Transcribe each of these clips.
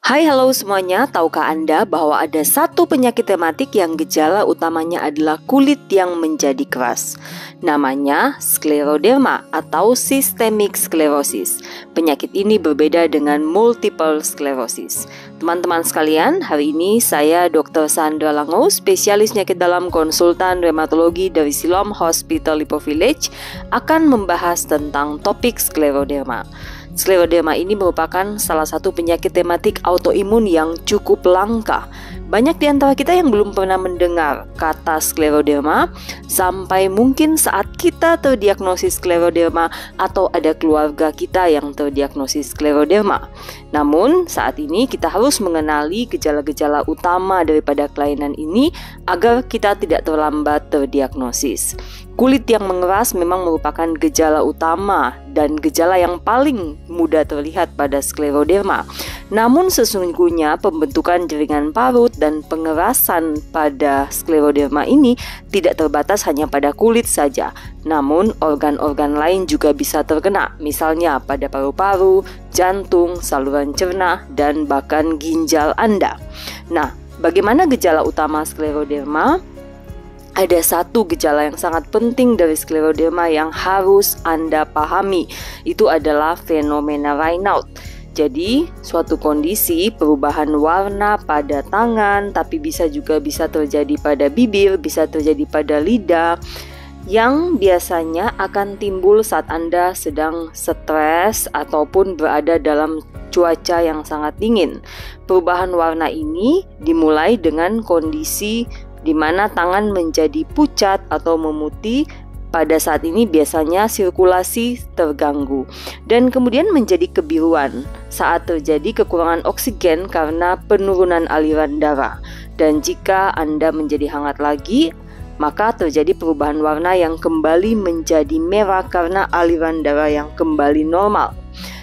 Hai, halo semuanya. Tahukah Anda bahwa ada satu penyakit rematik yang gejala utamanya adalah kulit yang menjadi keras? Namanya skleroderma atau systemic sclerosis. Penyakit ini berbeda dengan multiple sclerosis. Teman-teman sekalian, hari ini saya Dr. Sandra Lango, spesialis penyakit dalam konsultan rheumatologi dari Siloam Hospital Lippo Village, akan membahas tentang topik skleroderma. Skleroderma ini merupakan salah satu penyakit rematik autoimun yang cukup langka. Banyak di antara kita yang belum pernah mendengar kata skleroderma sampai mungkin saat kita terdiagnosis skleroderma atau ada keluarga kita yang terdiagnosis skleroderma. Namun saat ini kita harus mengenali gejala-gejala utama daripada kelainan ini agar kita tidak terlambat terdiagnosis. Kulit yang mengeras memang merupakan gejala utama dan gejala yang paling mudah terlihat pada skleroderma. Namun sesungguhnya pembentukan jaringan parut dan pengerasan pada skleroderma ini tidak terbatas hanya pada kulit saja. Namun organ-organ lain juga bisa terkena, misalnya pada paru-paru, jantung, saluran cerna, dan bahkan ginjal Anda. Nah, bagaimana gejala utama skleroderma? Ada satu gejala yang sangat penting dari skleroderma yang harus Anda pahami. Itu adalah fenomena Raynaud. Jadi, suatu kondisi perubahan warna pada tangan, tapi bisa terjadi pada bibir, bisa terjadi pada lidah, yang biasanya akan timbul saat Anda sedang stres ataupun berada dalam cuaca yang sangat dingin. Perubahan warna ini dimulai dengan kondisi di mana tangan menjadi pucat atau memutih. Pada saat ini biasanya sirkulasi terganggu dan kemudian menjadi kebiruan saat terjadi kekurangan oksigen karena penurunan aliran darah. Dan jika Anda menjadi hangat lagi, maka terjadi perubahan warna yang kembali menjadi merah karena aliran darah yang kembali normal.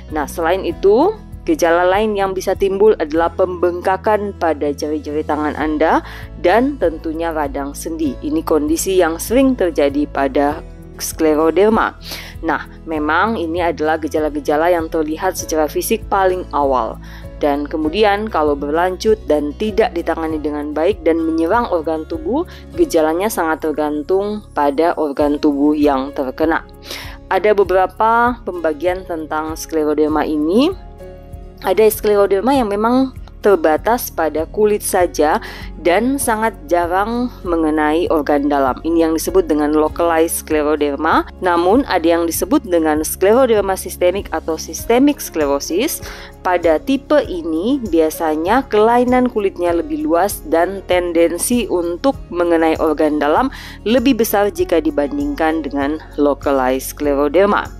Nah, selain itu, gejala lain yang bisa timbul adalah pembengkakan pada jari-jari tangan Anda dan tentunya radang sendi. Ini kondisi yang sering terjadi pada skleroderma. Nah, memang ini adalah gejala-gejala yang terlihat secara fisik paling awal. Dan kemudian kalau berlanjut dan tidak ditangani dengan baik dan menyerang organ tubuh, gejalanya sangat tergantung pada organ tubuh yang terkena. Ada beberapa pembagian tentang skleroderma ini. Ada skleroderma yang memang terbatas pada kulit saja dan sangat jarang mengenai organ dalam. Ini yang disebut dengan localized skleroderma. Namun ada yang disebut dengan skleroderma sistemik atau systemic sclerosis. Pada tipe ini biasanya kelainan kulitnya lebih luas dan tendensi untuk mengenai organ dalam lebih besar jika dibandingkan dengan localized skleroderma.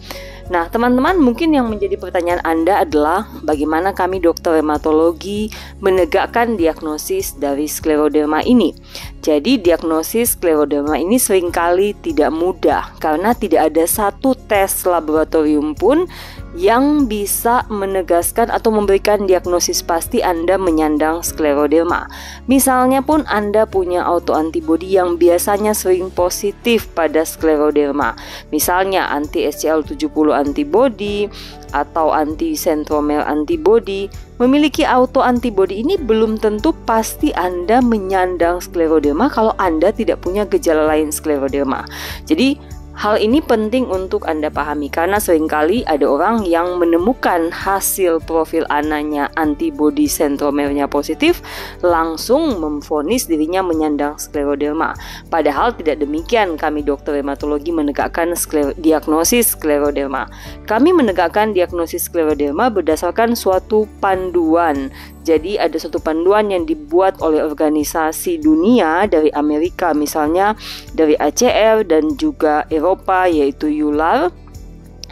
Nah, teman-teman, mungkin yang menjadi pertanyaan Anda adalah bagaimana kami dokter rheumatologi menegakkan diagnosis dari skleroderma ini. Jadi, diagnosis skleroderma ini seringkali tidak mudah karena tidak ada satu tes laboratorium pun yang bisa menegaskan atau memberikan diagnosis pasti Anda menyandang skleroderma. Misalnya pun Anda punya autoantibody yang biasanya sering positif pada skleroderma. Misalnya anti-SCL70 antibody atau anti-centromere antibody. Memiliki autoantibody ini belum tentu pasti Anda menyandang skleroderma kalau Anda tidak punya gejala lain skleroderma. Jadi hal ini penting untuk Anda pahami karena seringkali ada orang yang menemukan hasil profil anaknya antibody centromernya positif langsung memvonis dirinya menyandang skleroderma. Padahal tidak demikian kami dokter rheumatologi menegakkan diagnosis skleroderma. Kami menegakkan diagnosis skleroderma berdasarkan suatu panduan. Jadi ada suatu panduan yang dibuat oleh organisasi dunia dari Amerika, misalnya dari ACR dan juga Eropa yaitu EULAR,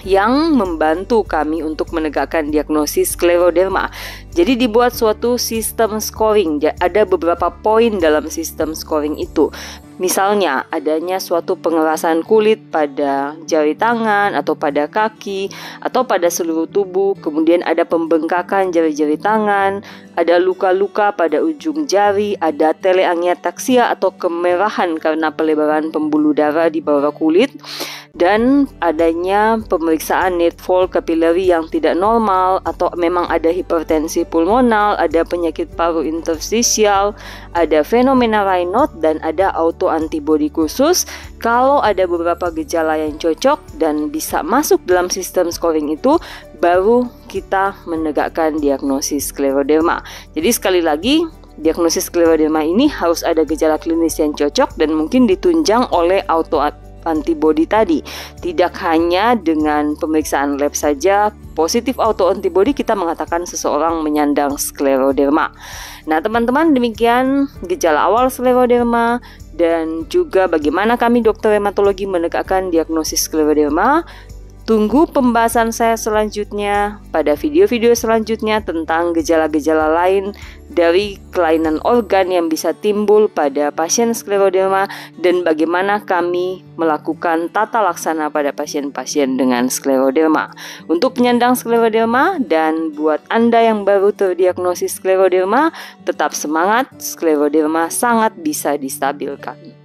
yang membantu kami untuk menegakkan diagnosis skleroderma. Jadi dibuat suatu sistem scoring. Ada beberapa poin dalam sistem scoring itu. Misalnya adanya suatu pengerasan kulit pada jari tangan atau pada kaki atau pada seluruh tubuh. Kemudian ada pembengkakan jari-jari tangan, ada luka-luka pada ujung jari, ada teleangiotaksia atau kemerahan karena pelebaran pembuluh darah di bawah kulit. dan adanya pemeriksaan needful kapilari yang tidak normal, atau memang ada hipertensi pulmonal, ada penyakit paru interstisial, ada fenomena Raynaud, dan ada autoantibody khusus. Kalau ada beberapa gejala yang cocok dan bisa masuk dalam sistem scoring itu, baru kita menegakkan diagnosis skleroderma. Jadi sekali lagi, diagnosis skleroderma ini harus ada gejala klinis yang cocok dan mungkin ditunjang oleh autoantibody tadi. Tidak hanya dengan pemeriksaan lab saja positif autoantibody kita mengatakan seseorang menyandang skleroderma. Nah teman-teman, demikian gejala awal skleroderma dan juga bagaimana kami dokter hematologi menegakkan diagnosis skleroderma. Tunggu pembahasan saya selanjutnya pada video-video selanjutnya tentang gejala-gejala lain dari kelainan organ yang bisa timbul pada pasien skleroderma dan bagaimana kami melakukan tata laksana pada pasien-pasien dengan skleroderma. Untuk penyandang skleroderma dan buat Anda yang baru terdiagnosis skleroderma, tetap semangat, skleroderma sangat bisa distabilkan.